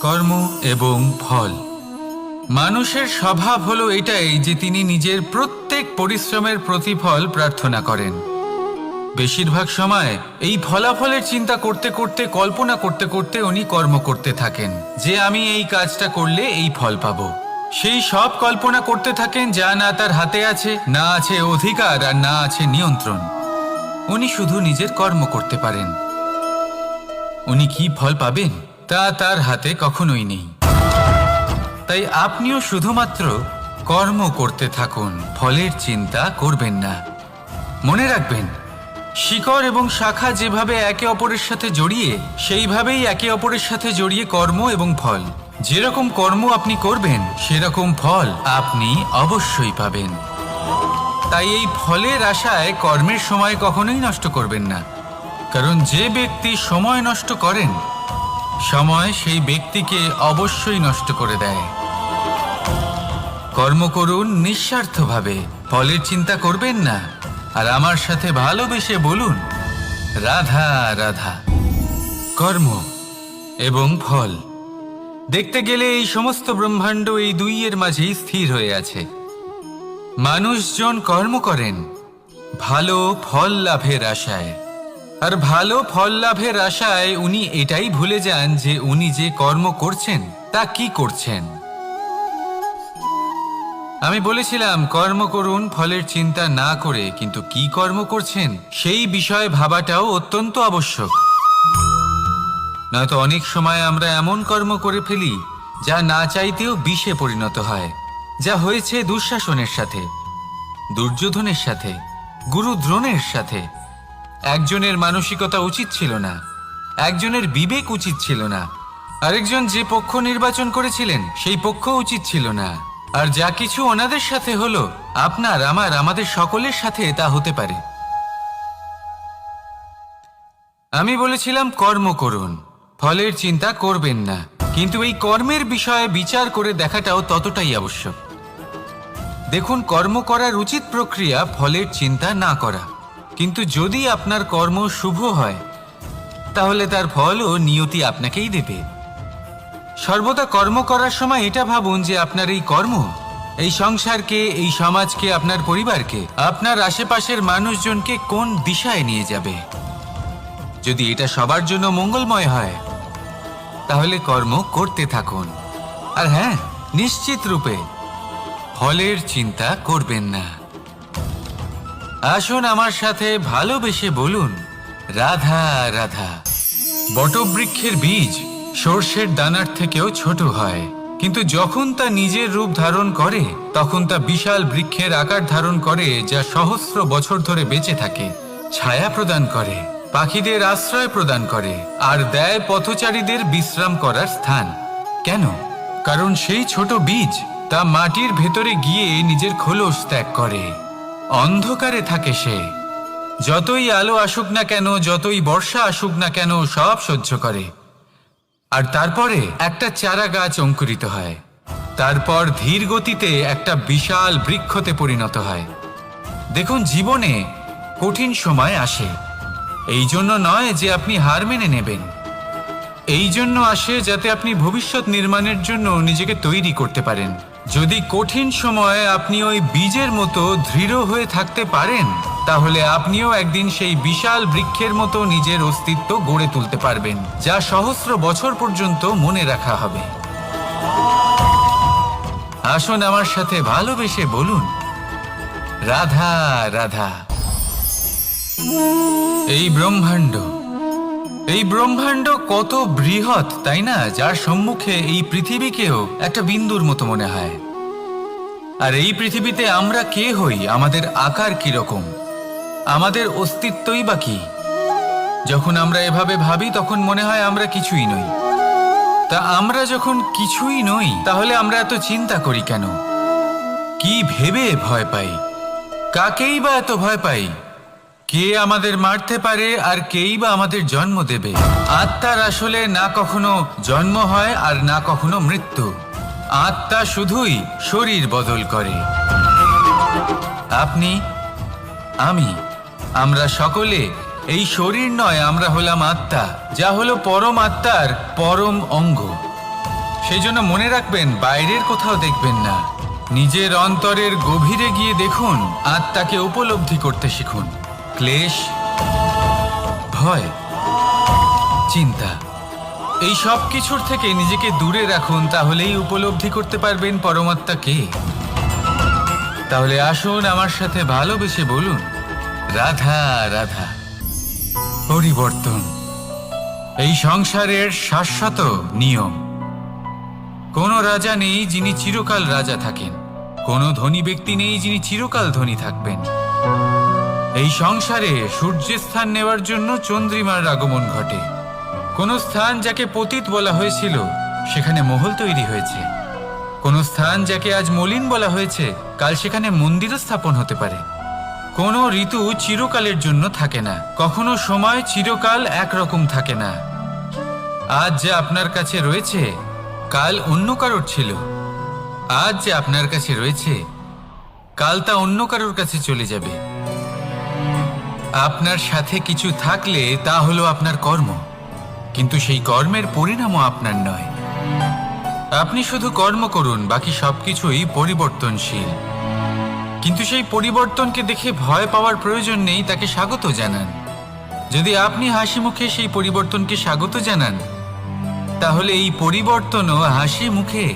কর্ম এবং ফল। মানুষের স্বভাব হলো এটাই যে তিনি নিজের প্রত্যেক পরিশ্রমের প্রতিফল প্রার্থনা করেন। বেশিরভাগ সময় এই ফলাফলের চিন্তা করতে করতে, কল্পনা করতে করতে উনি কর্ম করতে থাকেন যে আমি এই কাজটা করলে এই ফল পাবো। সেই সব কল্পনা করতে থাকেন যা না তার হাতে আছে, না আছে অধিকার আর না আছে নিয়ন্ত্রণ। উনি শুধু নিজের কর্ম করতে পারেন। উনি কি ফল পাবেন তা তার হাতে কখনোই নেই। তাই আপনিও শুধুমাত্র কর্ম করতে থাকুন, ফলের চিন্তা করবেন না। মনে রাখবেন, শিকড় এবং শাখা যেভাবে একে অপরের সাথে জড়িয়ে, সেইভাবেই একে অপরের সাথে জড়িয়ে কর্ম এবং ফল। যেরকম কর্ম আপনি করবেন সেরকম ফল আপনি অবশ্যই পাবেন। তাই এই ফলের আশায় কর্মের সময় কখনোই নষ্ট করবেন না, কারণ যে ব্যক্তি সময় নষ্ট করেন, সময় সেই ব্যক্তিকে অবশ্যই নষ্ট করে দেয়। কর্ম করুন নিঃস্বার্থভাবে, ফলের চিন্তা করবেন না, আর আমার সাথে ভালোবেসে বলুন রাধা রাধা। কর্ম এবং ফল। দেখতে গেলে এই সমস্ত ব্রহ্মাণ্ড এই দুইয়ের মাঝেই স্থির হয়ে আছে। মানুষজন কর্ম করেন ভালো ফল লাভের আশায়, আর ভালো ফল লাভের আশায় উনি এটাই ভুলে যান যে উনি যে কর্ম করছেন তা কি করছেন। আমি বলেছিলাম কর্ম করুন ফলের চিন্তা না করে, কিন্তু কি কর্ম করছেন সেই বিষয়ে ভাবাটাও অত্যন্ত আবশ্যক। নয়তো অনেক সময় আমরা এমন কর্ম করে ফেলি যা না চাইতেও বিষে পরিণত হয়, যা হয়েছে দুঃশাসনের সাথে, দুর্যোধনের সাথে, গুরু দ্রোণের সাথে। একজনের মানসিকতা উচিত ছিল না, একজনের বিবেক উচিত ছিল না, আরেকজন যে পক্ষ নির্বাচন করেছিলেন সেই পক্ষ উচিত ছিল না। আর যা কিছু ওনাদের সাথে হলো, আপনার আমার আমাদের সকলের সাথে তা হতে পারে। আমি বলেছিলাম কর্ম করুন, ফলের চিন্তা করবেন না, কিন্তু এই কর্মের বিষয়ে বিচার করে দেখাটাও ততটাই আবশ্যক। দেখুন, কর্ম করার উচিত প্রক্রিয়া ফলের চিন্তা না করা, কিন্তু যদি আপনার কর্ম শুভ হয় তাহলে তার ফলও নিয়তি আপনাকেই দেবে। সর্বদা কর্ম করার সময় এটা ভাবুন যে আপনার এই কর্ম এই সংসারকে, এই সমাজকে, আপনার পরিবারকে, আপনার আশেপাশের মানুষজনকে কোন দিশায় নিয়ে যাবে। যদি এটা সবার জন্য মঙ্গলময় হয় তাহলে কর্ম করতে থাকুন। আর হ্যাঁ, নিশ্চিত রূপে ফলের চিন্তা করবেন না। আসুন আমার সাথে ভালোবেসে বলুন রাধা রাধা। বটবৃক্ষের বীজ সর্ষের দানার থেকেও ছোট হয়, কিন্তু যখন তা নিজের রূপ ধারণ করে তখন তা বিশাল বৃক্ষের আকার ধারণ করে, যা সহস্র বছর ধরে বেঁচে থাকে, ছায়া প্রদান করে, পাখিদের আশ্রয় প্রদান করে, আর দেয় পথচারীদের বিশ্রাম করার স্থান। কেন? কারণ সেই ছোট বীজ তা মাটির ভেতরে গিয়ে নিজের খোলস ত্যাগ করে। অন্ধকারে থাকে সে, যতই আলো আসুক না কেন, যতই বর্ষা আসুক না কেন, সব সহ্য করে। আর তারপরে একটা চারা গাছ অঙ্কুরিত হয়, তারপর ধীর গতিতে একটা বিশাল বৃক্ষতে পরিণত হয়। দেখুন, জীবনে কঠিন সময় আসে, এই জন্য নয় যে আপনি হার মেনে নেবেন, এই জন্য আসে যাতে আপনি ভবিষ্যৎ নির্মাণের জন্য নিজেকে তৈরি করতে পারেন। যদি কঠিন সময়ে আপনি ওই বীজের মতো দৃঢ় হয়ে থাকতে পারেন, তাহলে আপনিও একদিন সেই বিশাল বৃক্ষের মতো নিজের অস্তিত্ব গড়ে তুলতে পারবেন, যা সহস্র বছর পর্যন্ত মনে রাখা হবে। আসুন আমার সাথে ভালোবেসে বলুন রাধা রাধা। এই ব্রহ্মাণ্ড কত বৃহৎ, তাই না? যার সম্মুখে এই পৃথিবীকেও একটা বিন্দুর মতো মনে হয়। আর এই পৃথিবীতে আমরা কে হই, আমাদের আকার কিরকম, আমাদের অস্তিত্বই বা কি? যখন আমরা এভাবে ভাবি তখন মনে হয় আমরা কিছুই নই। তা আমরা যখন কিছুই নই, তাহলে আমরা এত চিন্তা করি কেন? কি ভেবে ভয় পাই? কাকেই বা এত ভয় পাই? কে আমাদের মারতে পারে আর কেই বা আমাদের জন্ম দেবে? আত্মার আসলে না কখনো জন্ম হয় আর না কখনো মৃত্যু। আত্মা শুধুই শরীর বদল করে। আপনি, আমি, আমরা সকলে এই শরীর নয়, আমরা হলাম আত্মা, যা হলো পরম আত্মার পরম অঙ্গ। সেই জন্য মনে রাখবেন, বাইরের কোথাও দেখবেন না, নিজের অন্তরের গভীরে গিয়ে দেখুন, আত্মাকে উপলব্ধি করতে শিখুন। ক্লেশ, ভয়, চিন্তা, এই সব কিছুর থেকে নিজেকে দূরে রাখুন, তাহলেই উপলব্ধি করতে পারবেন পরমাত্মা কে। তাহলে আসুন আমার সাথে ভালোবেসে বলুন, রাধা রাধা। পরিবর্তন এই সংসারের শাশ্বত নিয়ম। কোনো রাজা নেই যিনি চিরকাল রাজা থাকেন, কোনো ধনী ব্যক্তি নেই যিনি চিরকাল ধনী থাকবেন। এই সংসারে সূর্যের স্থান নেওয়ার জন্য চন্দ্রিমার আগমন ঘটে। কোন স্থান যাকে পতিত বলা হয়েছিল সেখানে মহল তৈরি হয়েছে। কোন স্থান যাকে আজ মলিন বলা হয়েছে কাল সেখানে মন্দিরও স্থাপন হতে পারে। কোনো ঋতু চিরকালের জন্য থাকে না, কখনো সময় চিরকাল একরকম থাকে না। আজ যে আপনার কাছে রয়েছে কাল অন্য কারোর ছিল, আজ যে আপনার কাছে রয়েছে কাল তা অন্য কারোর কাছে চলে যাবে। আপনার সাথে কিছু থাকলে তা হলো আপনার কর্ম, কিন্তু সেই কর্মের পরিণামও আপনার নয়। আপনি শুধু কর্ম করুন, বাকি সবকিছুই পরিবর্তনশীল। কিন্তু সেই পরিবর্তনকে দেখে ভয় পাওয়ার প্রয়োজন নেই, তাকে স্বাগত জানান। যদি আপনি হাসি মুখে সেই পরিবর্তনকে স্বাগত জানান, তাহলে এই পরিবর্তনও হাসি মুখে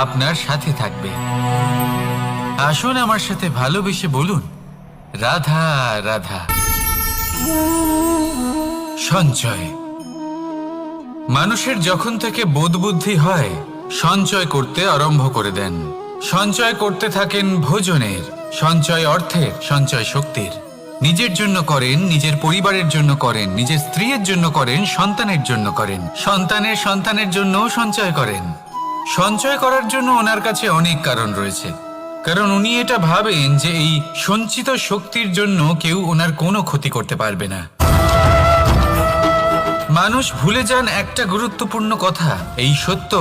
আপনার সাথে থাকবে। আসুন আমার সাথে ভালোবেসে বলুন, রাধা রাধা। সঞ্চয়। মানুষের যখন থেকে বোধবুদ্ধি হয় সঞ্চয় করতে আরম্ভ করে দেন। সঞ্চয় করতে থাকেন ভোজনের, সঞ্চয় অর্থের, সঞ্চয় শক্তির। নিজের জন্য করেন, নিজের পরিবারের জন্য করেন, নিজের স্ত্রীর জন্য করেন, সন্তানের জন্য করেন, সন্তানের সন্তানের জন্যও সঞ্চয় করেন। সঞ্চয় করার জন্য ওনার কাছে অনেক কারণ রয়েছে, কারণ উনি এটা ভাবেন যে এই সঞ্চিত শক্তির জন্য কেউ ওনার কোনো ক্ষতি করতে পারবে না। মানুষ ভুলে যান একটা গুরুত্বপূর্ণ কথা, এই সত্য,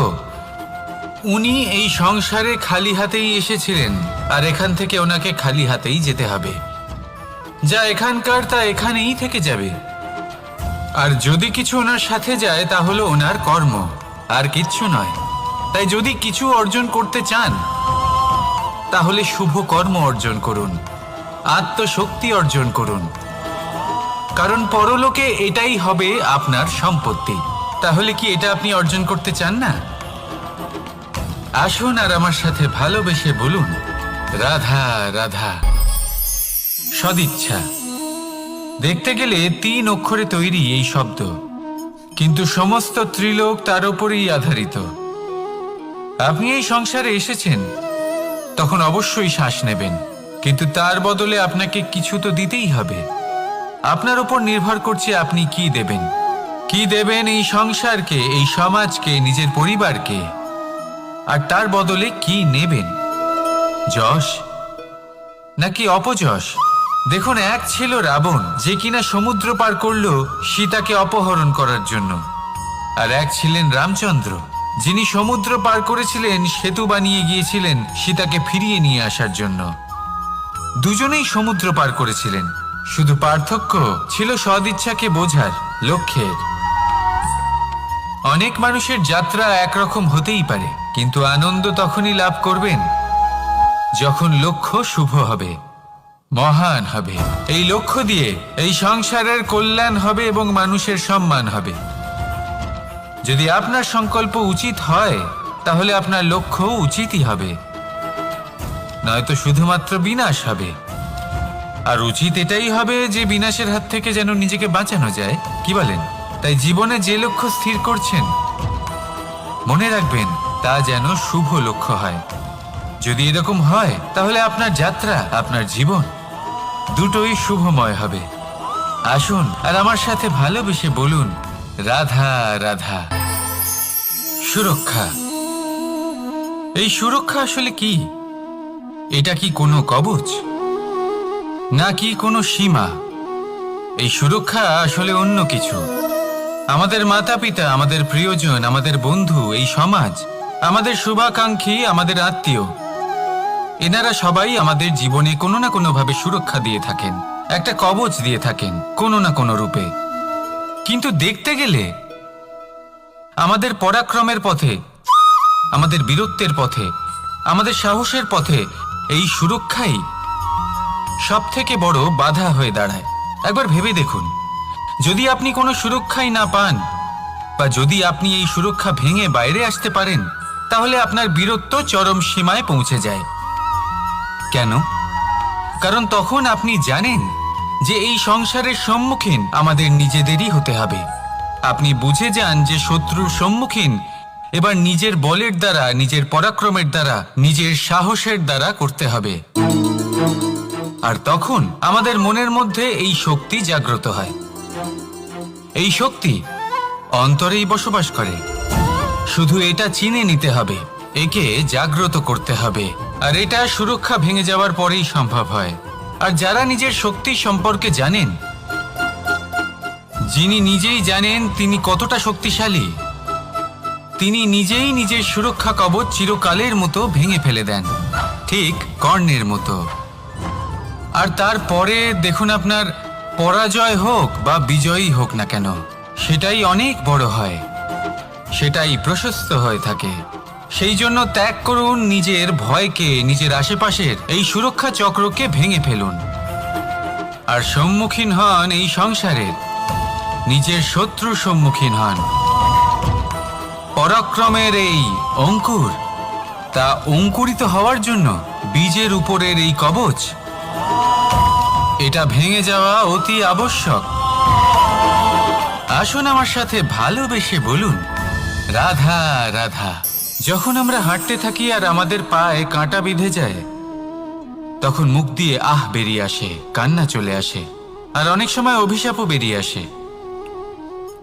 উনি এই সংসারে খালি হাতেই এসেছিলেন, আর এখান থেকে ওনাকে খালি হাতেই যেতে হবে। যা এখানকার তা এখানেই থেকে যাবে। আর যদি কিছু ওনার সাথে যায় তা হলো ওনার কর্ম, আর কিচ্ছু নয়। তাই যদি কিছু অর্জন করতে চান তাহলে শুভ কর্ম অর্জন করুন, আত্মশক্তি অর্জন করুন, কারণ পরলোকে এটাই হবে আপনার সম্পত্তি। তাহলে কি এটা আপনি অর্জন করতে চান না? আসুন আর আমার সাথে ভালোবেসে বলুন, রাধা রাধা। সদিচ্ছা। দেখতে গেলে 3 অক্ষরে তৈরি এই শব্দ, কিন্তু সমস্ত ত্রিলোক তার উপরেই আধারিত। আপনি এই সংসারে এসেছেন, তখন অবশ্যই শ্বাস নেবেন, কিন্তু তার বদলে আপনাকে কিছু তো দিতেই হবে। আপনার উপর নির্ভর করছে আপনি কি দেবেন। কি দেবেন এই সংসারকে, এই সমাজকে, নিজের পরিবারকে, আর তার বদলে কি নেবেন? যশ নাকি অপযশ? দেখুন, এক ছিল রাবণ, যে কিনা সমুদ্র পার করলো সীতাকে অপহরণ করার জন্য, আর এক ছিলেন রামচন্দ্র, যিনি সমুদ্র পার করেছিলেন, সেতু বানিয়ে গিয়েছিলেন সীতাকে ফিরিয়ে নিয়ে আসার জন্য। দুজনেই সমুদ্র পার করেছিলেন, শুধু পার্থক্য ছিল সদিচ্ছাকে বোঝার, লক্ষ্যের। অনেক মানুষের যাত্রা একরকম হতেই পারে, কিন্তু আনন্দ তখনই লাভ করবেন যখন লক্ষ্য শুভ হবে, মহান হবে। এই লক্ষ্য দিয়ে এই সংসারের কল্যাণ হবে এবং মানুষের সম্মান হবে। যদি আপনার সংকল্প উচিত হয় তাহলে আপনার লক্ষ্য উচিতই হবে, নয়তো শুধুমাত্র বিনাশ হবে। আর উচিত এটাই হবে যে বিনাশের হাত থেকে যেন নিজেকে বাঁচানো যায়, কি বলেন? তাই জীবনে যে লক্ষ্য স্থির করছেন মনে রাখবেন তা যেন শুভ লক্ষ্য হয়। যদি এরকম হয় তাহলে আপনার যাত্রা, আপনার জীবন দুটোই শুভময় হবে। আসুন আর আমার সাথে ভালোবেসে বলুন, রাধা রাধা। সুরক্ষা। এই সুরক্ষা আসলে কি? এটা কি কোনো কবচ নাকি কোনো সীমা? এই সুরক্ষা আসলে অন্য কিছু। আমাদের মাতা পিতা, আমাদের প্রিয়জন, আমাদের বন্ধু, এই সমাজ, আমাদের শুভাকাঙ্ক্ষী, আমাদের আত্মীয়, এনারা সবাই আমাদের জীবনে কোনো না কোনো ভাবে সুরক্ষা দিয়ে থাকেন, একটা কবচ দিয়ে থাকেন কোনো না কোনো রূপে। কিন্তু দেখতে গেলে আমাদের পরাক্রমের পথে আমাদের বীরত্বের পথে, আমাদের সাহসের পথে এই সুরক্ষাই সব থেকে বড় বাধা হয়ে দাঁড়ায়। একবার ভেবে দেখুন, যদি আপনি কোনো সুরক্ষাই না পান বা যদি আপনি এই সুরক্ষা ভেঙে বাইরে আসতে পারেন, তাহলে আপনার বীরত্ব চরম সীমায় পৌঁছে যায়। কেন? কারণ তখন আপনি জানেন যে এই সংসারের সম্মুখীন আমাদের নিজেদেরই হতে হবে। আপনি বুঝে যান যে শত্রুর সম্মুখীন এবার নিজের বলের দ্বারা, নিজের পরাক্রমের দ্বারা, নিজের সাহসের দ্বারা করতে হবে। আর তখন আমাদের মনের মধ্যে এই শক্তি জাগ্রত হয়। এই শক্তি অন্তরেই বসবাস করে। শুধু এটা চিনে নিতে হবে, একে জাগ্রত করতে হবে। আর এটা সুরক্ষা ভেঙে যাওয়ার পরেই সম্ভব হয়। আর যারা নিজের শক্তি সম্পর্কে জানেন, যিনি নিজেই জানেন তিনি কতটা শক্তিশালী, তিনি নিজেই নিজের সুরক্ষা কবচ চিরকালের মতো ভেঙে ফেলে দেন, ঠিক কর্ণের মতো। আর তারপরে দেখুন, আপনার পরাজয় হোক বা বিজয়ী হোক না কেন, সেটাই অনেক বড় হয়, সেটাই প্রশস্ত হয়ে থাকে। সেই জন্য ত্যাগ করুন নিজের ভয়কে, নিজের আশেপাশের এই সুরক্ষা চক্রকে ভেঙে ফেলুন। আর সম্মুখীন হন এই সংসারের নিজের শত্রুর সম্মুখীন হন। পরাক্রমের এই অঙ্কুর, তা অঙ্কুরিত হওয়ার জন্য বীজের উপরের এই কবচ, এটা ভেঙে যাওয়া অতি আবশ্যক। আসুন আমার সাথে ভালোবেসে বলুন, রাধা রাধা। যখন আমরা হাঁটতে থাকি আর আমাদের পায়ে কাঁটা বিঁধে যায়, তখন মুখ দিয়ে আহ বেরিয়ে আসে, কান্না চলে আসে, আর অনেক সময় অভিশাপও বেরিয়ে আসে।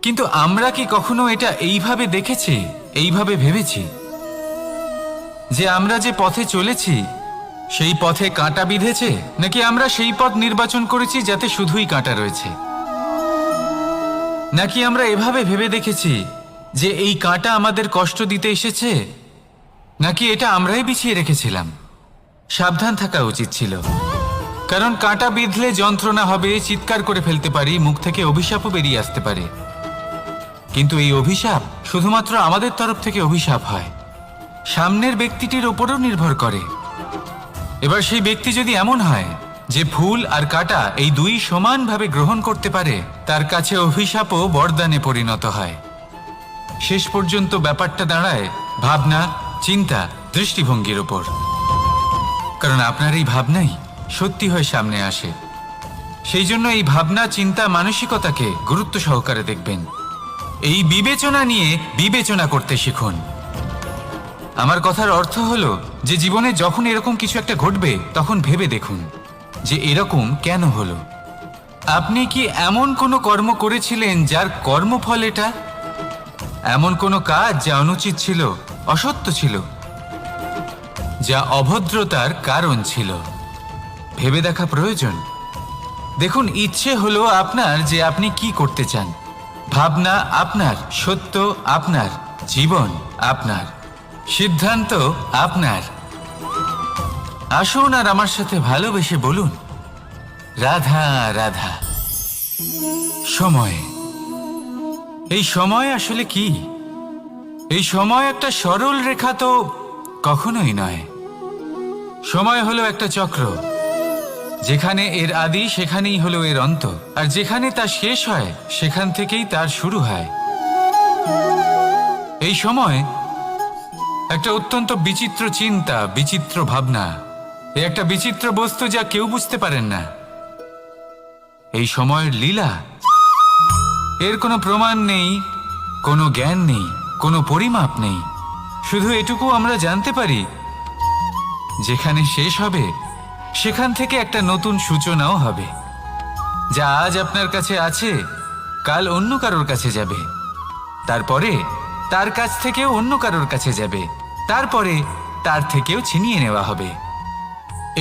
কিন্তু আমরা কি কখনো এটা এইভাবে দেখেছি, এইভাবে ভেবেছি যে আমরা যে পথে চলেছি সেই পথে কাঁটা বিঁধেছে, নাকি আমরা সেই পথ নির্বাচন করেছি যাতে শুধুই কাঁটা রয়েছে? নাকি আমরা এভাবে ভেবে দেখেছি যে এই কাঁটা আমাদের কষ্ট দিতে এসেছে, নাকি এটা আমরাই বিছিয়ে রেখেছিলাম? সাবধান থাকা উচিত ছিল, কারণ কাঁটা বিঁধলে যন্ত্রণা হবে, চিৎকার করে ফেলতে পারি, মুখ থেকে অভিশাপও বেরিয়ে আসতে পারে। কিন্তু এই অভিশাপ শুধুমাত্র আমাদের তরফ থেকে অভিশাপ হয়, সামনের ব্যক্তিটির ওপরও নির্ভর করে। এবার সেই ব্যক্তি যদি এমন হয় যে ফুল আর কাঁটা এই দুই সমানভাবে গ্রহণ করতে পারে, তার কাছে অভিশাপও বরদানে পরিণত হয়। শেষ পর্যন্ত ব্যাপারটা দাঁড়ায় ভাবনা, চিন্তা, দৃষ্টিভঙ্গির ওপর। কারণ আপনার এই ভাবনাই সত্যি হয়ে সামনে আসে। সেই জন্য এই ভাবনা, চিন্তা, মানসিকতাকে গুরুত্ব সহকারে দেখবেন। এই বিবেচনা নিয়ে বিবেচনা করতে শিখুন। আমার কথার অর্থ হলো যে জীবনে যখন এরকম কিছু একটা ঘটবে, তখন ভেবে দেখুন যে এরকম কেন হলো। আপনি কি এমন কোনো কর্ম করেছিলেন যার কর্মফল এটা? এমন কোনো কাজ যা অনুচিত ছিল, অসত্য ছিল, যা অভদ্রতার কারণ ছিল? ভেবে দেখা প্রয়োজন। দেখুন, ইচ্ছে হলো আপনার যে আপনি কি করতে চান, ভাবনা আপনার, সত্য আপনার, জীবন আপনার, সিদ্ধান্ত আপনার। আসুন আর আমার সাথে ভালোবেসে বলুন, রাধা রাধা। সময়, এই সময় আসলে কি? এই সময় একটা সরল রেখা তো কখনোই নয়। সময় হলো একটা চক্র, যেখানে এর আদি সেখানেই হলো এর অন্ত, আর যেখানে তা শেষ হয় সেখান থেকেই তার শুরু হয়। এই সময় একটা অত্যন্ত বিচিত্র চিন্তা, বিচিত্র ভাবনা, একটা বিচিত্র বস্তু যা কেউ বুঝতে পারেন না। এই সময়ের লীলা, এর কোনো প্রমাণ নেই, কোনো জ্ঞান নেই, কোনো পরিমাপ নেই। শুধু এটুকু আমরা জানতে পারি, যেখানে শেষ হবে সেখান থেকে একটা নতুন সূচনাও হবে। যা আজ আপনার কাছে আছে, কাল অন্য কারোর কাছে যাবে, তারপরে তার কাছ থেকেও অন্য কারোর কাছে যাবে, তারপরে তার থেকেও ছিনিয়ে নেওয়া হবে।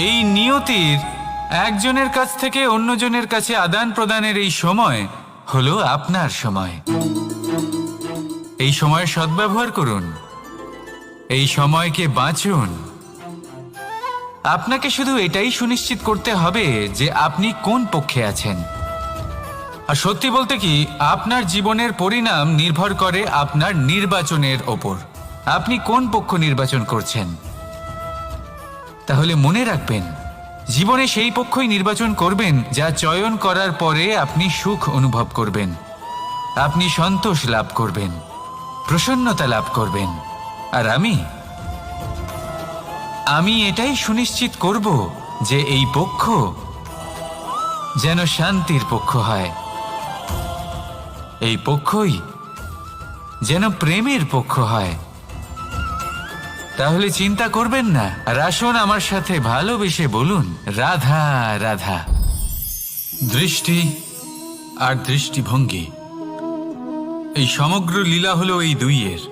এই নিয়তির একজনের কাছ থেকে অন্যজনের কাছে আদান প্রদানের এই সময় হলো আপনার সময়। এই সময়ের সদ্ব্যবহার করুন, এই সময়কে বাঁচুন। আপনাকে শুধু এটাই সুনিশ্চিত করতে হবে যে আপনি কোন পক্ষে আছেন। আর সত্যি বলতে কি, আপনার জীবনের পরিণাম নির্ভর করে আপনার নির্বাচনের ওপর। আপনি কোন পক্ষ নির্বাচন করছেন। তাহলে মনে রাখবেন, জীবনে সেই পক্ষই নির্বাচন করবেন যা চয়ন করার পরে আপনি সুখ অনুভব করবেন, আপনি সন্তোষ লাভ করবেন, প্রসন্নতা লাভ করবেন। আর আমি এটাই সুনিশ্চিত করব যে এই পক্ষ যেন শান্তির পক্ষ হয়, এই পক্ষই যেন প্রেমের পক্ষ হয়। তাহলে চিন্তা করবেন না, আর আসুন আমার সাথে ভালোবেসে বলুন, রাধা রাধা। দৃষ্টি আর দৃষ্টিভঙ্গি, এই সমগ্র লীলা হলো এই দুইয়ের।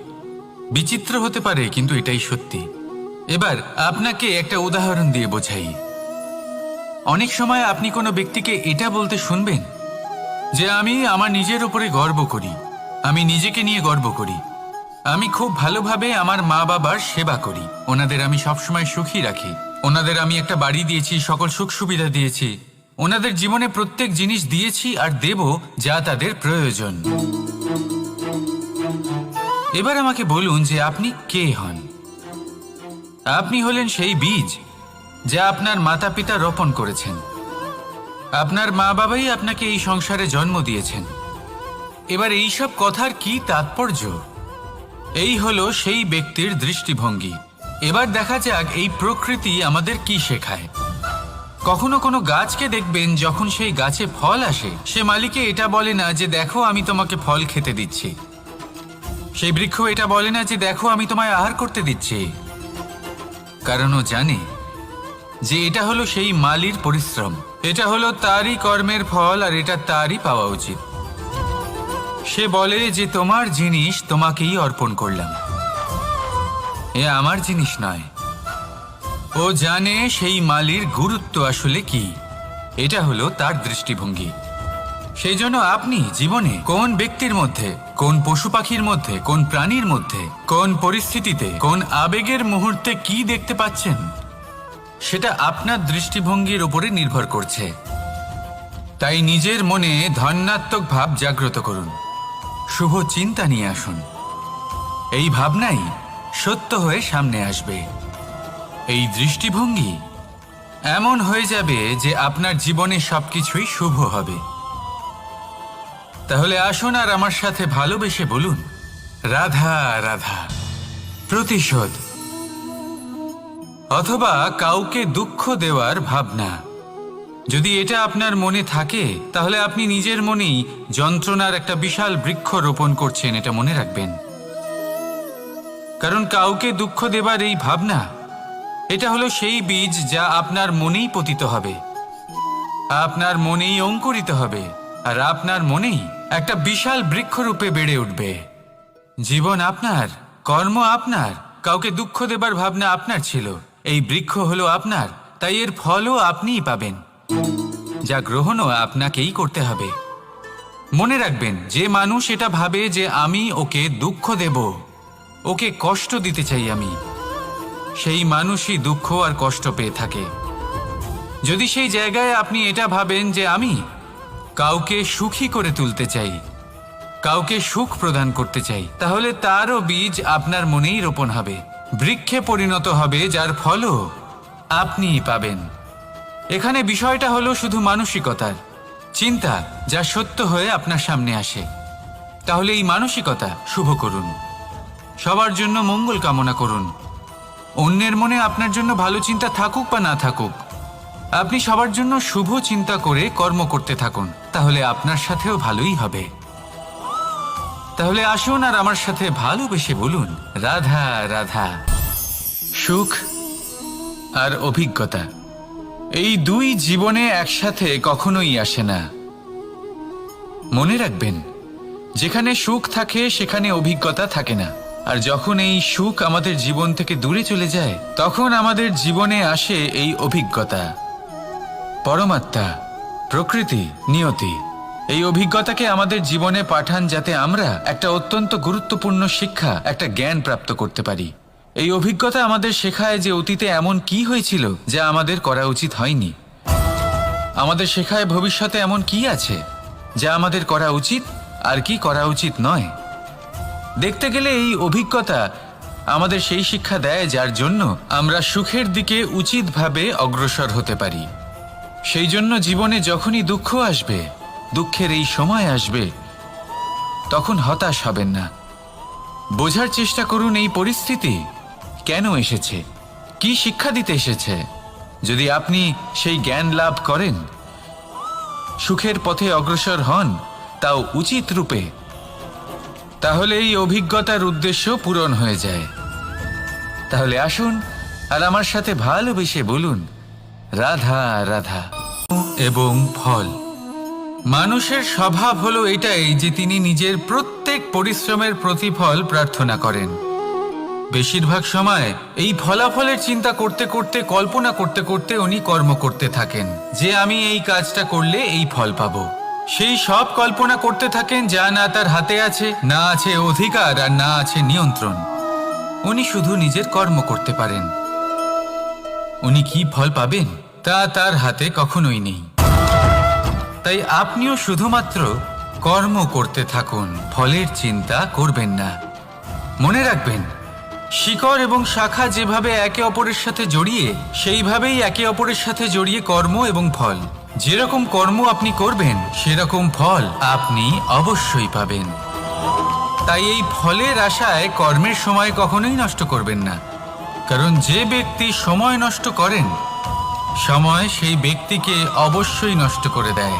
বিচিত্র হতে পারে, কিন্তু এটাই সত্যি। এবার আপনাকে একটা উদাহরণ দিয়ে বোঝাই। অনেক সময় আপনি কোনো ব্যক্তিকে এটা বলতে শুনবেন যে আমি আমার নিজের উপরে গর্ব করি, আমি নিজেকে নিয়ে গর্ব করি, আমি খুব ভালোভাবে আমার মা বাবার সেবা করি, ওনাদের আমি সবসময় সুখী রাখি, ওনাদের আমি একটা বাড়ি দিয়েছি, সকল সুখ সুবিধা দিয়েছি, ওনাদের জীবনে প্রত্যেক জিনিস দিয়েছি আর দেব যা তাদের প্রয়োজন। এবার আমাকে বলুন যে আপনি কে হন। আপনি হলেন সেই বীজ যা আপনার মাতা পিতা রোপণ করেছেন। আপনার মা বাবাই আপনাকে এই সংসারে জন্ম দিয়েছেন। এবার এইসব কথার কি তাৎপর্য? এই হলো সেই ব্যক্তির দৃষ্টিভঙ্গি। এবার দেখা যাক এই প্রকৃতি আমাদের কি শেখায়। কখনো কোনো গাছকে দেখবেন, যখন সেই গাছে ফল আসে, সে মালিকে এটা বলে না যে দেখো আমি তোমাকে ফল খেতে দিচ্ছি। সেই বৃক্ষ এটা বলে না যে দেখো আমি তোমায় আহার করতে দিচ্ছি, কারণ ও জানে যে এটা হলো সেই মালির পরিশ্রম, এটা হলো তারই কর্মের ফল, আর এটা তারই পাওয়া উচিত। সে বলে যে তোমার জিনিস তোমাকেই অর্পণ করলাম, এ আমার জিনিস নয়। ও জানে সেই মালির গুরুত্ব আসলে কি, এটা হলো তার দৃষ্টিভঙ্গি। সেই জন্য আপনি জীবনে কোন ব্যক্তির মধ্যে, কোন পশু পাখির মধ্যে, কোন প্রাণীর মধ্যে, কোন পরিস্থিতিতে, কোন আবেগের মুহূর্তে কি দেখতে পাচ্ছেন, সেটা আপনার দৃষ্টিভঙ্গির উপরে নির্ভর করছে। তাই নিজের মনে ধনাত্মক ভাব জাগ্রত করুন, শুভ চিন্তা নিয়ে আসুন। এই ভাবনাই সত্য হয়ে সামনে আসবে। এই দৃষ্টিভঙ্গি এমন হয়ে যাবে যে আপনার জীবনে সবকিছুই শুভ হবে। তাহলে আসুন আর আমার সাথে ভালোবেসে বলুন, রাধা রাধা। প্রতিশোধ অথবা কাউকে দুঃখ দেওয়ার ভাবনা, যদি এটা আপনার মনে থাকে, তাহলে আপনি নিজের মনেই যন্ত্রণার একটা বিশাল বৃক্ষ রোপণ করছেন, এটা মনে রাখবেন। কারণ কাউকে দুঃখ দেবার এই ভাবনা, এটা হলো সেই বীজ যা আপনার মনেই পতিত হবে, আপনার মনেই অঙ্কুরিত হবে, আর আপনার মনেই একটা বিশাল বৃক্ষরূপে বেড়ে উঠবে। জীবন আপনার, কর্ম আপনার, কাউকে দুঃখ দেবার ভাবনা আপনার ছিল, এই বৃক্ষ হলো আপনার, তাই এর ফলও আপনিই পাবেন, যা গ্রহণও আপনাকেই করতে হবে। মনে রাখবেন, যে মানুষ এটা ভাবে যে আমি ওকে দুঃখ দেব, ওকে কষ্ট দিতে চাই আমি, সেই মানুষই দুঃখ আর কষ্ট পেয়ে থাকে। যদি সেই জায়গায় আপনি এটা ভাবেন যে আমি কাউকে সুখী করে তুলতে চাই, কাউকে সুখ প্রদান করতে চাই, তাহলে তারও বীজ আপনার মনেই রোপণ হবে, বৃক্ষে পরিণত হবে, যার ফলও আপনিই পাবেন। এখানে বিষয়টা হলো শুধু মানসিকতার চিন্তা, যা সত্য হয়ে আপনার সামনে আসে। তাহলে এই মানসিকতা শুভ করুন, সবার জন্য মঙ্গল কামনা করুন। অন্যের মনে আপনার জন্য ভালো চিন্তা থাকুক বা না থাকুক, আপনি সবার জন্য শুভ চিন্তা করে কর্ম করতে থাকুন, তাহলে আপনার সাথেও ভালোই হবে। তাহলে আসুন আর আমার সাথে ভালোবেসে বলুন, রাধা রাধা। সুখ আর অভিজ্ঞতা, এই দুই জীবনে একসাথে কখনোই আসে না। মনে রাখবেন, যেখানে সুখ থাকে সেখানে অভিজ্ঞতা থাকে না, আর যখন এই সুখ আমাদের জীবন থেকে দূরে চলে যায়, তখন আমাদের জীবনে আসে এই অভিজ্ঞতা। পরমাত্মা, প্রকৃতি, নিয়তি এই অভিজ্ঞতাকে আমাদের জীবনে পাঠান, যাতে আমরা একটা অত্যন্ত গুরুত্বপূর্ণ শিক্ষা, একটা জ্ঞান প্রাপ্ত করতে পারি। এই অভিজ্ঞতা আমাদের শেখায় যে অতীতে এমন কি হয়েছিল যা আমাদের করা উচিত হয়নি। আমাদের শেখায় ভবিষ্যতে এমন কি আছে যা আমাদের করা উচিত আর কি করা উচিত নয়। দেখতে গেলে এই অভিজ্ঞতা আমাদের সেই শিক্ষা দেয় যার জন্য আমরা সুখের দিকে উচিতভাবে অগ্রসর হতে পারি। সেই জন্য জীবনে যখনই দুঃখ আসবে, দুঃখের এই সময় আসবে, তখন হতাশ হবেন না। বোঝার চেষ্টা করুন এই পরিস্থিতি কেন এসেছে, কি শিক্ষা দিতে এসেছে। যদি আপনি সেই জ্ঞান লাভ করেন, সুখের পথে অগ্রসর হন, তাও উচিত রূপে, তাহলে এই অভিজ্ঞতার উদ্দেশ্য পূরণ হয়ে যায়। তাহলে আসুন আর আমার সাথে ভালোবেসে বলুন, রাধা রাধা। এবং ফল, মানুষের স্বভাব হলো এটাই যে তিনি নিজের প্রত্যেক পরিশ্রমের প্রতিফল প্রার্থনা করেন। বেশিরভাগ সময় এই ফলাফলের চিন্তা করতে করতে, কল্পনা করতে করতে উনি কর্ম করতে থাকেন যে আমি এই কাজটা করলে এই ফল পাবো। সেই সব কল্পনা করতে থাকেন যা না তার হাতে আছে, না আছে অধিকার, আর না আছে নিয়ন্ত্রণ। উনি শুধু নিজের কর্ম করতে পারেন। উনি কি ফল পাবেন তা তার হাতে কখনোই নেই। তাই আপনিও শুধুমাত্র কর্ম করতে থাকুন, ফলের চিন্তা করবেন না। মনে রাখবেন, শিকড় এবং শাখা যেভাবে একে অপরের সাথে জড়িয়ে, সেইভাবেই একে অপরের সাথে জড়িয়ে কর্ম এবং ফল। যেরকম কর্ম আপনি করবেন, সেরকম ফল আপনি অবশ্যই পাবেন। তাই এই ফলের আশায় কর্মের সময় কখনোই নষ্ট করবেন না, কারণ যে ব্যক্তি সময় নষ্ট করেন, সময় সেই ব্যক্তিকে অবশ্যই নষ্ট করে দেয়।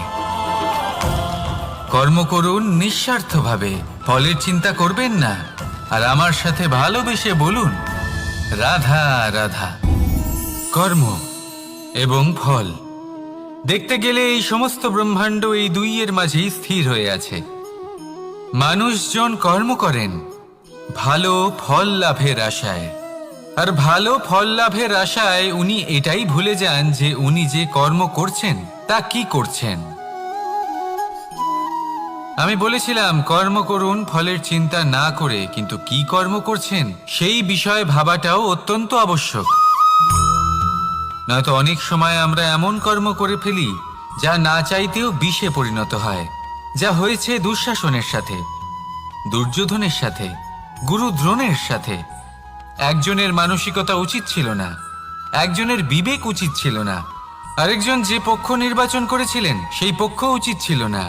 কর্ম করুন নিঃস্বার্থভাবে, ফলের চিন্তা করবেন না, আর আমার সাথে ভালোবেসে বলুন, রাধা রাধা। কর্ম এবং ফল, দেখতে গেলে এই সমস্ত ব্রহ্মাণ্ড এই দুইয়ের মাঝেই স্থির হয়ে আছে। মানুষজন কর্ম করেন ভালো ফল লাভের আশায়, আর ভালো ফল লাভের আশায় উনি এটাই ভুলে যান যে উনি যে কর্ম করছেন তা কি করছেন। আমি বলেছিলাম কর্ম করুন ফলের চিন্তা না করে, কিন্তু কি কর্ম করছেন সেই বিষয়ে ভাবাটাও অত্যন্ত আবশ্যক। নয়তো অনেক সময় আমরা এমন কর্ম করে ফেলি যা না চাইতেও বিষে পরিণত হয়, যা হয়েছে দুঃশাসনের সাথে, দুর্যোধনের সাথে, গুরু দ্রোণের সাথে। একজনের মানসিকতা উচিত ছিল না, একজনের বিবেক উচিত ছিল না, আরেকজন যে পক্ষ নির্বাচন করেছিলেন সেই পক্ষ উচিত ছিল না।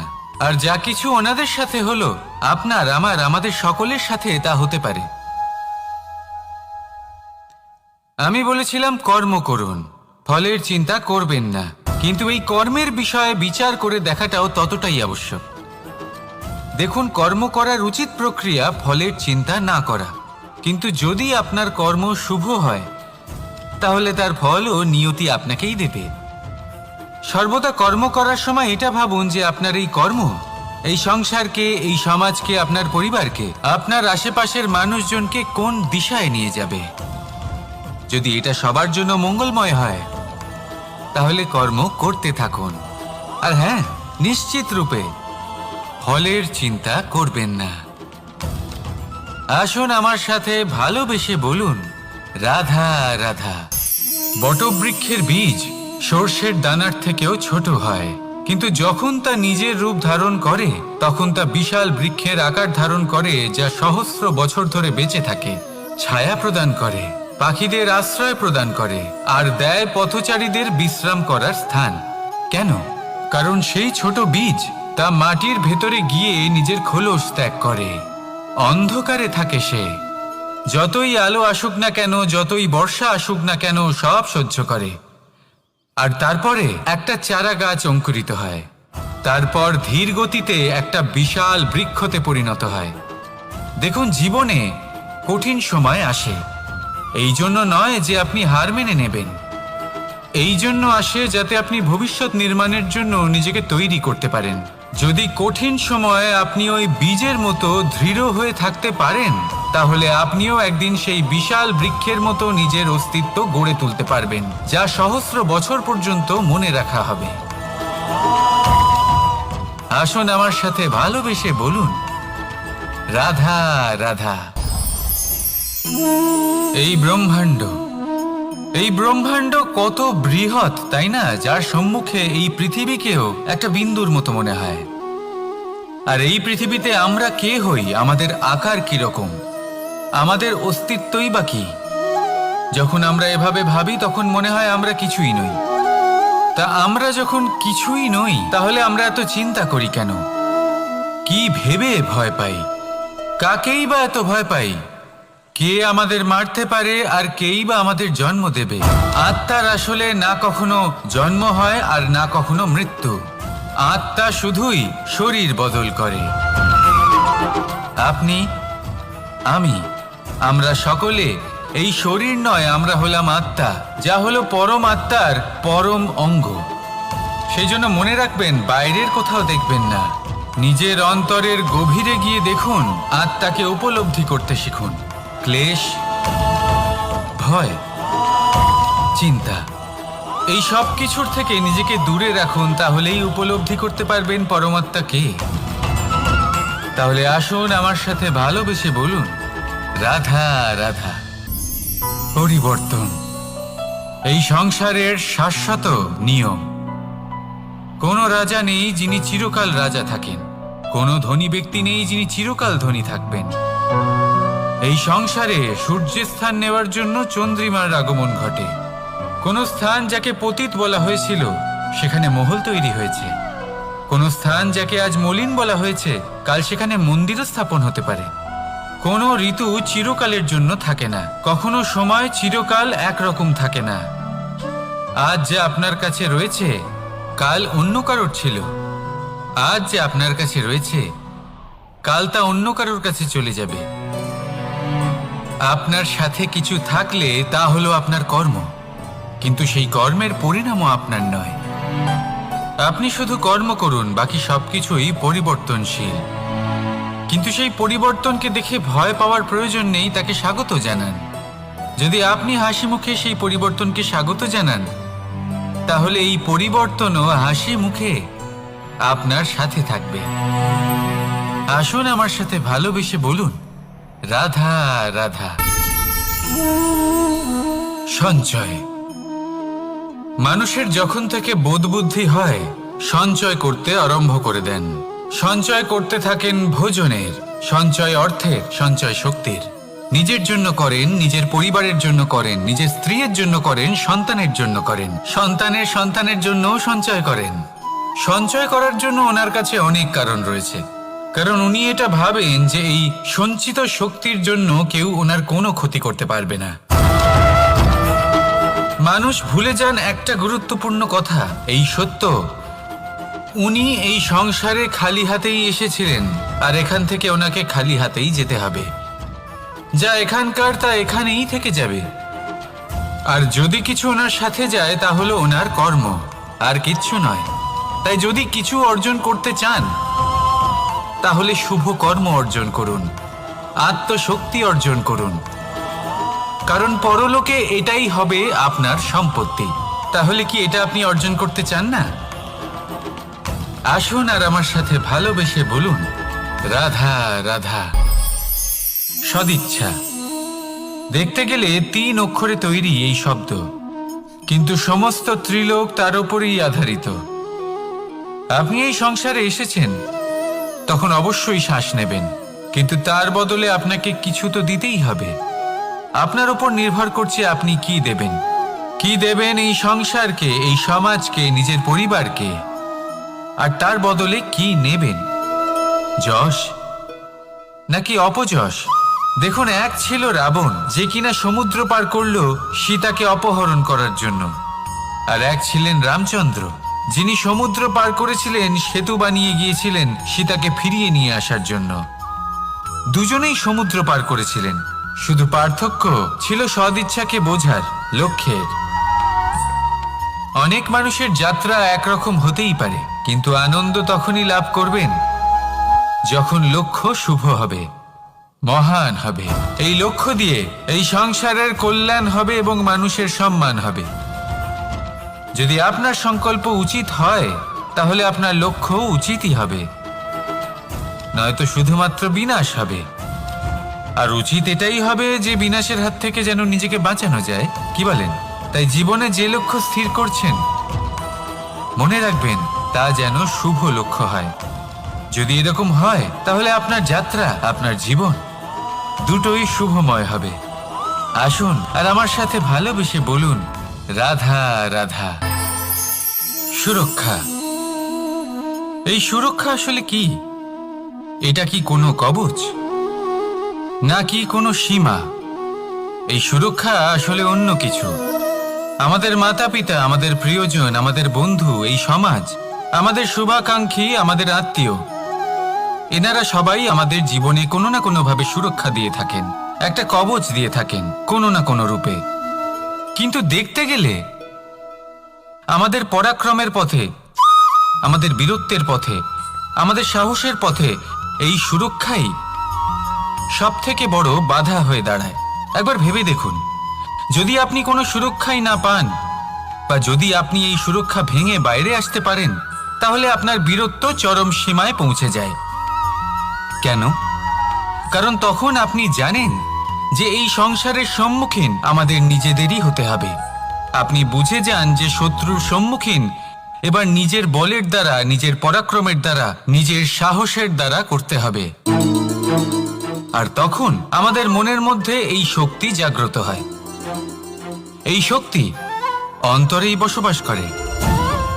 আর যা কিছু ওনাদের সাথে হলো, আপনার, আমার, আমাদের সকলের সাথে তা হতে পারে। আমি বলেছিলাম কর্ম করুন, ফলের চিন্তা করবেন না, কিন্তু এই কর্মের বিষয়ে বিচার করে দেখাটাও ততটাই আবশ্যক। দেখুন, কর্ম করার উচিত প্রক্রিয়া ফলের চিন্তা না করা, কিন্তু যদি আপনার কর্ম শুভ হয়, তাহলে তার ফল ও নিয়তি আপনাকেই দেবে। সর্বদা কর্ম করার সময় এটা ভাবুন যে আপনার এই কর্ম এই সংসারকে, এই সমাজকে, আপনার পরিবারকে, আপনার আশেপাশের মানুষজনকে কোন দিশায় নিয়ে যাবে। যদি এটা সবার জন্য মঙ্গলময় হয়, তাহলে কর্ম করতে থাকুন। আর হ্যাঁ, নিশ্চিত রূপে ফলের চিন্তা করবেন না। আসুন আমার সাথে ভালোবেসে বলুন, রাধা রাধা। বটবৃক্ষের বীজ সর্ষের দানার থেকেও ছোট হয়, কিন্তু যখন তা নিজের রূপ ধারণ করে, তখন তা বিশাল বৃক্ষের আকার ধারণ করে, যা সহস্র বছর ধরে বেঁচে থাকে, ছায়া প্রদান করে, পাখিদের আশ্রয় প্রদান করে, আর দেয় পথচারীদের বিশ্রাম করার স্থান। কেন? কারণ সেই ছোট বীজ তা মাটির ভেতরে গিয়ে নিজের খোলস ত্যাগ করে। অন্ধকারে থাকে সে, যতই আলো আসুক না কেন, যতই বর্ষা আসুক না কেন, সব সহ্য করে। আর তারপরে একটা চারা গাছ অঙ্কুরিত হয়, তারপর ধীর গতিতে একটা বিশাল বৃক্ষতে পরিণত হয়। দেখুন, জীবনে কঠিন সময় আসে, এই জন্য নয় যে আপনি হার মেনে নেবেন, এই জন্য আসে যাতে আপনি ভবিষ্যৎ নির্মাণের জন্য নিজেকে তৈরি করতে পারেন। যদি কঠিন সময়ে আপনি ওই বীজের মতো দৃঢ় হয়ে থাকতে পারেন, তাহলে আপনিও একদিন সেই বিশাল বৃক্ষের মতো নিজের অস্তিত্ব গড়ে তুলতে পারবেন, যা সহস্র বছর পর্যন্ত মনে রাখা হবে। আসুন আমার সাথে ভালোবেসে বলুন, রাধা রাধা। এই ব্রহ্মাণ্ড কত বৃহৎ, তাই না? যার সম্মুখে এই পৃথিবীকেও একটা বিন্দুর মতো মনে হয়। আর এই পৃথিবীতে আমরা কে হই, আমাদের আকার কিরকম, আমাদের অস্তিত্বই বা কি? যখন আমরা এভাবে ভাবি তখন মনে হয় আমরা কিছুই নই। তা আমরা যখন কিছুই নই তাহলে আমরা এত চিন্তা করি কেন? কি ভেবে ভয় পাই? কাকেই বা এত ভয় পাই? কে আমাদের মারতে পারে আর কেই বা আমাদের জন্ম দেবে? আত্মার আসলে না কখনো জন্ম হয় আর না কখনো মৃত্যু। আত্মা শুধুই শরীর বদল করে। আপনি, আমি, আমরা সকলে এই শরীর নয়, আমরা হলাম আত্মা, যা হলো পরম আত্মার পরম অঙ্গ। সেই জন্য মনে রাখবেন, বাইরের কোথাও দেখবেন না, নিজের অন্তরের গভীরে গিয়ে দেখুন, আত্মাকে উপলব্ধি করতে শিখুন। ক্লেশ, ভয়, চিন্তা, এই সব কিছুর থেকে নিজেকে দূরে রাখুন, তাহলেই উপলব্ধি করতে পারবেন পরমাত্মা কে। তাহলে আসুন আমার সাথে ভালোবেসে বলুন, রাধা রাধা। পরিবর্তন এই সংসারের শাশ্বত নিয়ম। কোনো রাজা নেই যিনি চিরকাল রাজা থাকেন, কোনো ধনী ব্যক্তি নেই যিনি চিরকাল ধনী থাকবেন। এই সংসারে সূর্যের স্থান নেওয়ার জন্য চন্দ্রিমার আগমন ঘটে। কোন স্থান যাকে পতিত বলা হয়েছিল সেখানে মহল তৈরি হয়েছে। কোন স্থান যাকে আজ মলিন বলা হয়েছে কাল সেখানে মন্দিরও স্থাপন হতে পারে। কোনো ঋতু চিরকালের জন্য থাকে না, কখনো সময় চিরকাল একরকম থাকে না। আজ যে আপনার কাছে রয়েছে কাল অন্য কারোর ছিল। আজ যে আপনার কাছে রয়েছে কাল তা অন্য কারোর কাছে চলে যাবে। আপনার সাথে কিছু থাকলে তা হলো আপনার কর্ম, কিন্তু সেই কর্মের পরিণামও আপনার নয়। আপনি শুধু কর্ম করুন, বাকি সবকিছুই পরিবর্তনশীল। কিন্তু সেই পরিবর্তনকে দেখে ভয় পাওয়ার প্রয়োজন নেই, তাকে স্বাগত জানান। যদি আপনি হাসি মুখে সেই পরিবর্তনকে স্বাগত জানান, তাহলে এই পরিবর্তনও হাসি মুখে আপনার সাথে থাকবে। আসুন আমার সাথে ভালোবেসে বলুন, রাধা রাধা। সঞ্চয়। মানুষের যখন থেকে বোধ বুদ্ধি হয় সঞ্চয় করতে আরম্ভ করে দেন। সঞ্চয় করতে থাকেন ভোজনের, সঞ্চয় অর্থের, সঞ্চয় শক্তির। নিজের জন্য করেন, নিজের পরিবারের জন্য করেন, নিজের স্ত্রীর জন্য করেন, সন্তানের জন্য করেন, সন্তানের সন্তানের জন্যও সঞ্চয় করেন। সঞ্চয় করার জন্য ওনার কাছে অনেক কারণ রয়েছে, কারণ উনি এটা ভাবেন যে এই সঞ্চিত শক্তির জন্য কেউ ওনার কোনো ক্ষতি করতে পারবে না। মানুষ ভুলে যান একটা গুরুত্বপূর্ণ কথা, এই সত্য, উনি এই সংসারে খালি হাতেই এসেছিলেন আর এখান থেকে ওনাকে খালি হাতেই যেতে হবে। যা এখানকার তা এখানেই থেকে যাবে। আর যদি কিছু ওনার সাথে যায় তা হলো ওনার কর্ম, আর কিচ্ছু নয়। তাই যদি কিছু অর্জন করতে চান তাহলে শুভ কর্ম অর্জন করুন, আত্মশক্তি অর্জন করুন, কারণ পরলোকে এটাই হবে আপনার সম্পত্তি। তাহলে কি এটা আপনি অর্জন করতে চান না? আসুন আর আমার সাথে ভালোবেসে বলুন, রাধা রাধা। সদিচ্ছা। দেখতে গেলে 3 অক্ষরে তৈরি এই শব্দ, কিন্তু সমস্ত ত্রিলোক তার উপরেই আধারিত। আপনি এই সংসারে এসেছেন, তখন অবশ্যই শ্বাস নেবেন, কিন্তু তার বদলে আপনাকে কিছু তো দিতেই হবে। আপনার উপর নির্ভর করছে আপনি কি দেবেন। কি দেবেন এই সংসারকে, এই সমাজকে, নিজের পরিবারকে, আর তার বদলে কি নেবেন? যশ নাকি অপযশ? দেখুন, এক ছিল রাবণ, যে কিনা সমুদ্র পার করল সীতাকে অপহরণ করার জন্য, আর এক ছিলেন রামচন্দ্র, যিনি সমুদ্র পার করেছিলেন, সেতু বানিয়ে গিয়েছিলেন সীতাকে ফিরিয়ে নিয়ে আসার জন্য। দুজনেই সমুদ্র পার করেছিলেন, শুধু পার্থক্য ছিল সদিচ্ছাকে বোঝার, লক্ষ্যের। অনেক মানুষের যাত্রা একরকম হতেই পারে, কিন্তু আনন্দ তখনই লাভ করবেন যখন লক্ষ্য শুভ হবে, মহান হবে। এই লক্ষ্য দিয়ে এই সংসারের কল্যাণ হবে এবং মানুষের সম্মান হবে। যদি আপনার সংকল্প উচিত হয় তাহলে আপনার লক্ষ্য উচিতই হবে, নয়তো শুধুমাত্র বিনাশ হবে। আর উচিত এটাই হবে যে বিনাশের হাত থেকে যেন নিজেকে বাঁচানো যায়, কি বলেন? তাই জীবনে যে লক্ষ্য স্থির করছেন মনে রাখবেন তা যেন শুভ লক্ষ্য হয়। যদি এরকম হয় তাহলে আপনার যাত্রা, আপনার জীবন দুটোই শুভময় হবে। আসুন আর আমার সাথে ভালোবেসে বলুন, রাধা রাধা। সুরক্ষা। এই সুরক্ষা আসলে কি? এটা কি কোনো কবচ, নাকি কোনো সীমা? এই সুরক্ষা আসলে অন্য কিছু। আমাদের মাতা পিতা, আমাদের প্রিয়জন, আমাদের বন্ধু, এই সমাজ, আমাদের শুভাকাঙ্ক্ষী, আমাদের আত্মীয়, এনারা সবাই আমাদের জীবনে কোনো না কোনোভাবে সুরক্ষা দিয়ে থাকেন, একটা কবচ দিয়ে থাকেন কোনো না কোনো রূপে। কিন্তু দেখতে গেলে আমাদের পরাক্রমের পথে, আমাদের বীরত্বের পথে, আমাদের সাহসের পথে এই সুরক্ষাই সব থেকে বড় বাধা হয়ে দাঁড়ায়। একবার ভেবে দেখুন, যদি আপনি কোনো সুরক্ষাই না পান, বা যদি আপনি এই সুরক্ষা ভেঙে বাইরে আসতে পারেন, তাহলে আপনার বীরত্ব চরম সীমায় পৌঁছে যায়। কেন? কারণ তখন আপনি জানেন যে এই সংসারের সম্মুখীন আমাদের নিজেদেরই হতে হবে। আপনি বুঝে যান যে শত্রুর সম্মুখীন এবার নিজের বলের দ্বারা, নিজের পরাক্রমের দ্বারা, নিজের সাহসের দ্বারা করতে হবে। আর তখন আমাদের মনের মধ্যে এই শক্তি জাগ্রত হয়। এই শক্তি অন্তরেই বসবাস করে।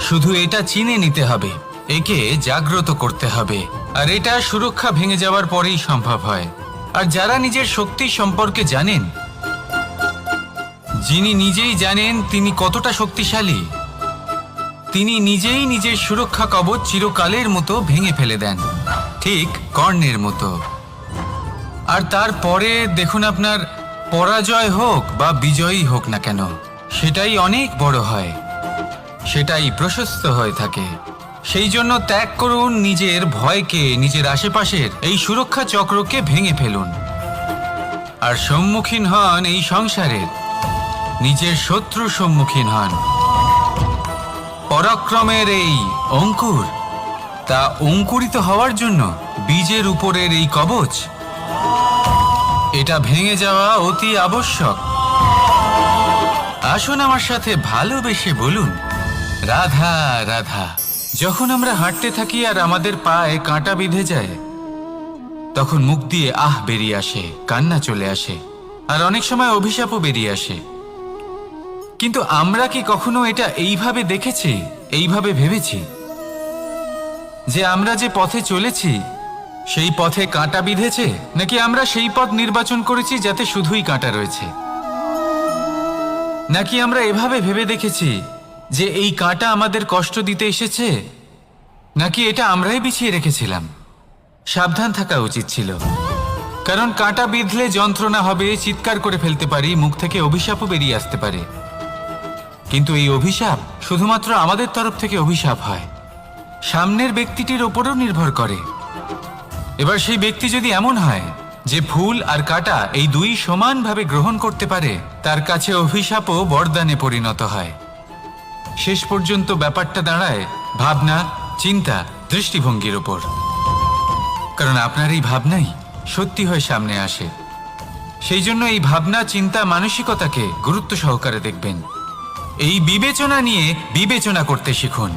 শুধু এটা চিনে নিতে হবে, একে জাগ্রত করতে হবে। আর এটা সুরক্ষা ভেঙে যাওয়ার পরেই সম্ভব হয়। আর যারা নিজের শক্তি সম্পর্কে জানেন, যিনি নিজেই জানেন তিনি কতটা শক্তিশালী, তিনি নিজেই নিজের সুরক্ষা কবচ চিরকালের মতো ভেঙে ফেলে দেন, ঠিক কর্ণের মতো। আর তারপরে দেখুন, আপনার পরাজয় হোক বা বিজয়ী হোক না কেন, সেটাই অনেক বড় হয়, সেটাই প্রশস্ত হয়ে থাকে। সেই জন্য ত্যাগ করুন নিজের ভয়কে, নিজের আশেপাশের এই সুরক্ষা চক্রকে ভেঙে ফেলুন, আর সম্মুখীন হন এই সংসারের নিজের শত্রুর সম্মুখীন হন। পরাক্রমের এই অঙ্কুর, তা অঙ্কুরিত হওয়ার জন্য বীজের উপরের এই কবচ, এটা ভেঙে যাওয়া অতি আবশ্যক। আসুন আমার সাথে ভালোবেসে বলুন, রাধা রাধা। যখন আমরা হাঁটতে থাকি আর আমাদের পায়ে কাঁটা বিঁধে যায়, তখন মুখ দিয়ে আহ বেরিয়ে আসে, কান্না চলে আসে, আর অনেক সময় অভিশাপও বেরিয়ে আসে। কিন্তু আমরা কি কখনো এটা এইভাবে দেখেছি, এইভাবে ভেবেছি যে আমরা যে পথে চলেছি সেই পথে কাঁটা বিঁধেছে, নাকি আমরা সেই পথ নির্বাচন করেছি যাতে শুধুই কাঁটা রয়েছে? নাকি আমরা এভাবে ভেবে দেখেছি যে এই কাঁটা আমাদের কষ্ট দিতে এসেছে, নাকি এটা আমরাই বিছিয়ে রেখেছিলাম? সাবধান থাকা উচিত ছিল, কারণ কাঁটা বিঁধলে যন্ত্রণা হবে, চিৎকার করে ফেলতে পারি, মুখ থেকে অভিশাপও বেরিয়ে আসতে পারে। কিন্তু এই অভিশাপ শুধুমাত্র আমাদের তরফ থেকে অভিশাপ হয়, সামনের ব্যক্তিটির ওপরও নির্ভর করে। এবার সেই ব্যক্তি যদি এমন হয় যে ফুল আর কাঁটা এই দুই সমানভাবে গ্রহণ করতে পারে, তার কাছে অভিশাপও বরদানে পরিণত হয়। শেষ পর্যন্ত ব্যাপারটা দাঁড়ায় ভাবনা, চিন্তা, দৃষ্টিভঙ্গির ওপর। কারণ আপনার এই ভাবনাই সত্যি হয়ে সামনে আসে। সেই জন্য এই ভাবনা, চিন্তা, মানসিকতাকে গুরুত্ব সহকারে দেখবেন। এই বিবেচনা নিয়ে বিবেচনা করতে শিখুন।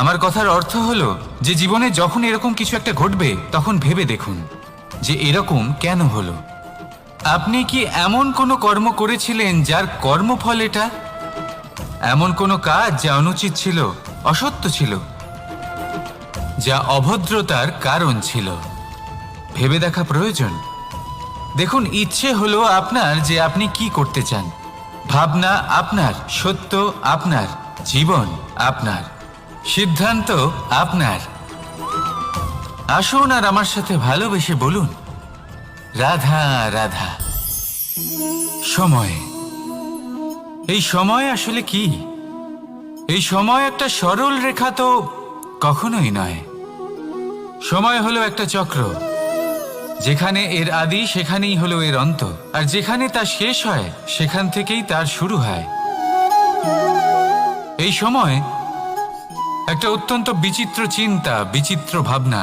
আমার কথার অর্থ হলো যে জীবনে যখন এরকম কিছু একটা ঘটবে, তখন ভেবে দেখুন যে এরকম কেন হলো। আপনি কি এমন কোনো কর্ম করেছিলেন যার কর্মফল এটা? এমন কোনো কাজ যা অনুচিত ছিল, অসত্য ছিল, যা অভদ্রতার কারণ ছিল? ভেবে দেখা প্রয়োজন। দেখুন, ইচ্ছে হলো আপনার যে আপনি কি করতে চান, ভাবনা আপনার, সত্য আপনার, জীবন আপনার, সিদ্ধান্ত আপনার। আসুন আর আমার সাথে ভালোবেসে বলুন, রাধা রাধা। সময়। এই সময় আসলে কি? এই সময় একটা সরল রেখা তো কখনোই নয়। সময় হলো একটা চক্র, যেখানে এর আদি সেখানেই হলো এর অন্ত, আর যেখানে তা শেষ হয় সেখান থেকেই তার শুরু হয়। এই সময় একটা অত্যন্ত বিচিত্র চিন্তা, বিচিত্র ভাবনা,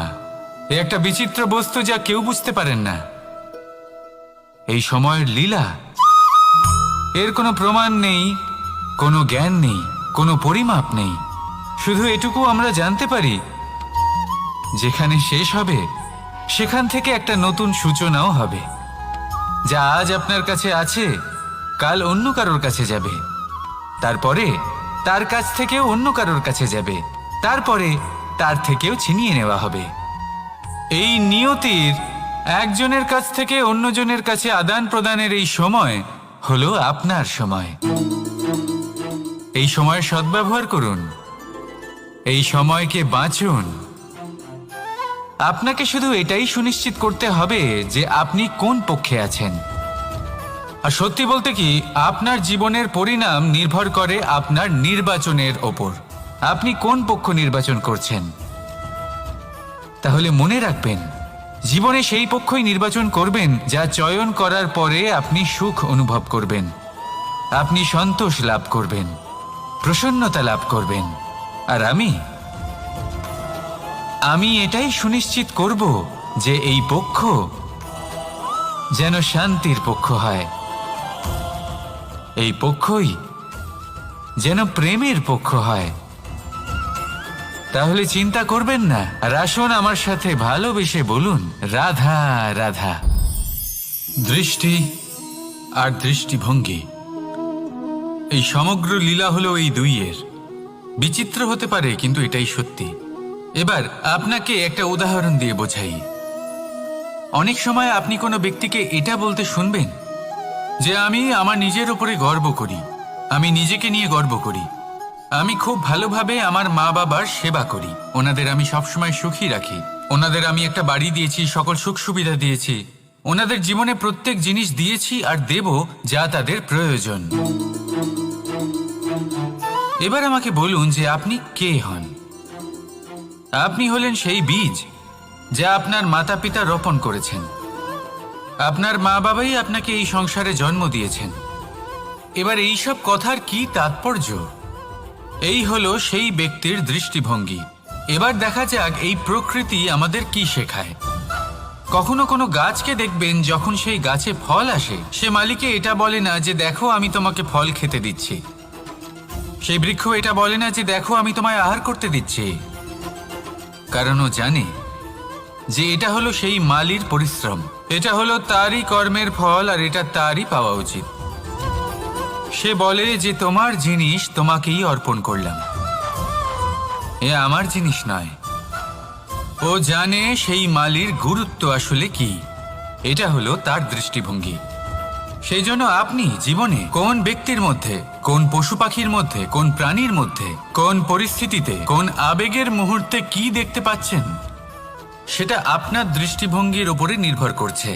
এ একটা বিচিত্র বস্তু যা কেউ বুঝতে পারেন না। এই সময়ের লীলা, এর কোনো প্রমাণ নেই, কোনো জ্ঞান নেই, কোনো পরিমাপ নেই। শুধু এটুকু আমরা জানতে পারি, যেখানে শেষ হবে সেখান থেকে একটা নতুন সূচনাও হবে। যা আজ আপনার কাছে আছে কাল অন্য কারোর কাছে যাবে, তারপরে তার কাছ থেকেও অন্য কারোর কাছে যাবে, তারপরে তার থেকেও ছিনিয়ে নেওয়া হবে। এই নিয়তির একজনের কাছ থেকে অন্যজনের কাছে আদান প্রদানের এই সময় হলো আপনার সময়। এই সময়ের সদ্ব্যবহার করুন, এই সময়কে বাঁচুন। আপনাকে শুধু এটাই সুনিশ্চিত করতে হবে যে আপনি কোন পক্ষে আছেন। আর সত্যি বলতে কি, আপনার জীবনের পরিণাম নির্ভর করে আপনার নির্বাচনের ওপর। আপনি কোন পক্ষ নির্বাচন করছেন। তাহলে মনে রাখবেন, জীবনে সেই পক্ষই নির্বাচন করবেন যা চয়ন করার পরে আপনি সুখ অনুভব করবেন, আপনি সন্তোষ লাভ করবেন, প্রসন্নতা লাভ করবেন। আর আমি এটাই সুনিশ্চিত করব যে এই পক্ষ যেন শান্তির পক্ষ হয়, এই পক্ষই যেন প্রেমের পক্ষ হয়। তাহলে চিন্তা করবেন না, আর আসুন আমার সাথে ভালোবেসে বলুন, রাধা রাধা। দৃষ্টি আর দৃষ্টিভঙ্গি, এই সমগ্র লীলা হলো এই দুইয়ের। বিচিত্র হতে পারে, কিন্তু এটাই সত্যি। এবার আপনাকে একটা উদাহরণ দিয়ে বোঝাই। অনেক সময় আপনি কোনো ব্যক্তিকে এটা বলতে শুনবেন যে আমি আমার নিজের উপরে গর্ব করি, আমি নিজেকে নিয়ে গর্ব করি, আমি খুব ভালোভাবে আমার মা বাবার সেবা করি, ওনাদের আমি সবসময় সুখী রাখি, ওনাদের আমি একটা বাড়ি দিয়েছি, সকল সুখ সুবিধা দিয়েছি, ওনাদের জীবনে প্রত্যেক জিনিস দিয়েছি আর দেব যা তাদের প্রয়োজন। এবার আমাকে বলুন যে আপনি কে হন। আপনি হলেন সেই বীজ যা আপনার মাতা পিতা রোপণ করেছেন। আপনার মা বাবাই আপনাকে এই সংসারে জন্ম দিয়েছেন। এবার এইসব কথার কি তাৎপর্য? এই হলো সেই ব্যক্তির দৃষ্টিভঙ্গি। এবার দেখা যাক এই প্রকৃতি আমাদের কি শেখায়। কখনো কোনো গাছকে দেখবেন, যখন সেই গাছে ফল আসে, সে মালিকে এটা বলে না যে দেখো আমি তোমাকে ফল খেতে দিচ্ছি। সেই বৃক্ষ এটা বলে না যে দেখো আমি তোমায় আহার করতে দিচ্ছি, কারণ ও জানে যে এটা হলো সেই মালির পরিশ্রম, এটা হলো তারই কর্মের ফল, আর এটা তারই পাওয়া উচিত। সে বলে যে তোমার জিনিস তোমাকেই অর্পণ করলাম, এ আমার জিনিস নয়। ও জানে সেই মালির গুরুত্ব আসলে কি। এটা হলো তার দৃষ্টিভঙ্গি। সেই জন্য আপনি জীবনে কোন ব্যক্তির মধ্যে, কোন পশু পাখির মধ্যে, কোন প্রাণীর মধ্যে, কোন পরিস্থিতিতে, কোন আবেগের মুহূর্তে কি দেখতে পাচ্ছেন, সেটা আপনার দৃষ্টিভঙ্গির উপরে নির্ভর করছে।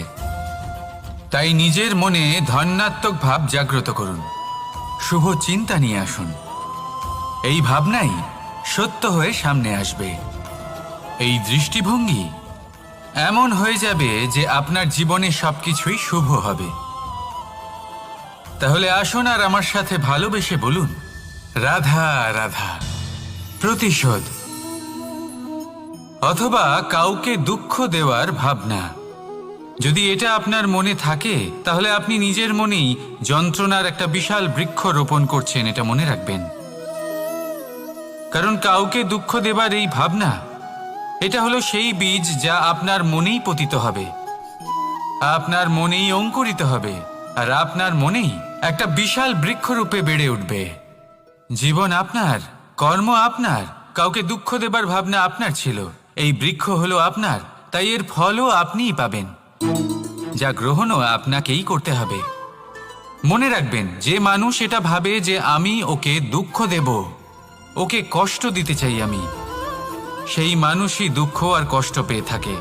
তাই নিজের মনে ধন্যাত্মক ভাব জাগ্রত করুন, শুভ চিন্তা নিয়ে আসুন। এই ভাবনাই সত্য হয়ে সামনে আসবে। এই দৃষ্টিভঙ্গি এমন হয়ে যাবে যে আপনার জীবনে সবকিছুই শুভ হবে। তাহলে আসুন আর আমার সাথে ভালোবেসে বলুন, রাধা রাধা। প্রতিশোধ অথবা কাউকে দুঃখ দেওয়ার ভাবনা, যদি এটা আপনার মনে থাকে, তাহলে আপনি নিজের মনেই যন্ত্রণার একটা বিশাল বৃক্ষ রোপণ করছেন, এটা মনে রাখবেন। কারণ কাউকে দুঃখ দেবার এই ভাবনা, এটা হলো সেই বীজ যা আপনার মনেই পতিত হবে, আপনার মনেই অঙ্কুরিত হবে, আর আপনার মনেই একটা বিশাল বৃক্ষরূপে বেড়ে উঠবে। জীবন আপনার, কর্ম আপনার, কাউকে দুঃখ দেবার ভাবনা আপনার ছিল, এই বৃক্ষ হলো আপনার, তাই এর ফলও আপনিই পাবেন, যা গ্রহণও আপনাকেই করতে হবে। মনে রাখবেন, যে মানুষ এটা ভাবে যে আমি ওকে দুঃখ দেব, ওকে কষ্ট দিতে চাই আমি, সেই মানুষই দুঃখ আর কষ্ট পেয়ে থাকে।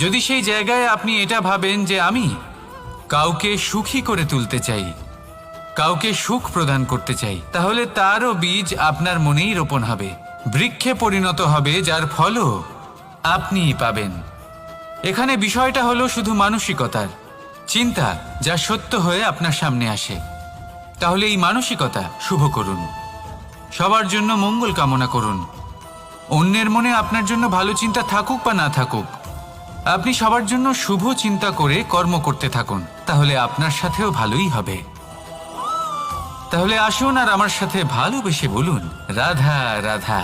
যদি সেই জায়গায় আপনি এটা ভাবেন যে আমি কাউকে সুখী করে তুলতে চাই, কাউকে সুখ প্রদান করতে চাই, তাহলে তারও বীজ আপনার মনেই রোপণ হবে, বৃক্ষে পরিণত হবে, যার ফলও আপনিই পাবেন। এখানে বিষয়টা হলো শুধু মানসিকতার চিন্তা, যা সত্য হয়ে আপনার সামনে আসে। তাহলে এই মানসিকতা শুভ করুন, সবার জন্য মঙ্গল কামনা করুন। অন্যের মনে আপনার জন্য ভালো চিন্তা থাকুক বা না থাকুক, আপনি সবার জন্য শুভ চিন্তা করে কর্ম করতে থাকুন, তাহলে আপনার সাথেও ভালোই হবে। তাহলে আসুন আর আমার সাথে ভালোবেসে বলুন, রাধা রাধা।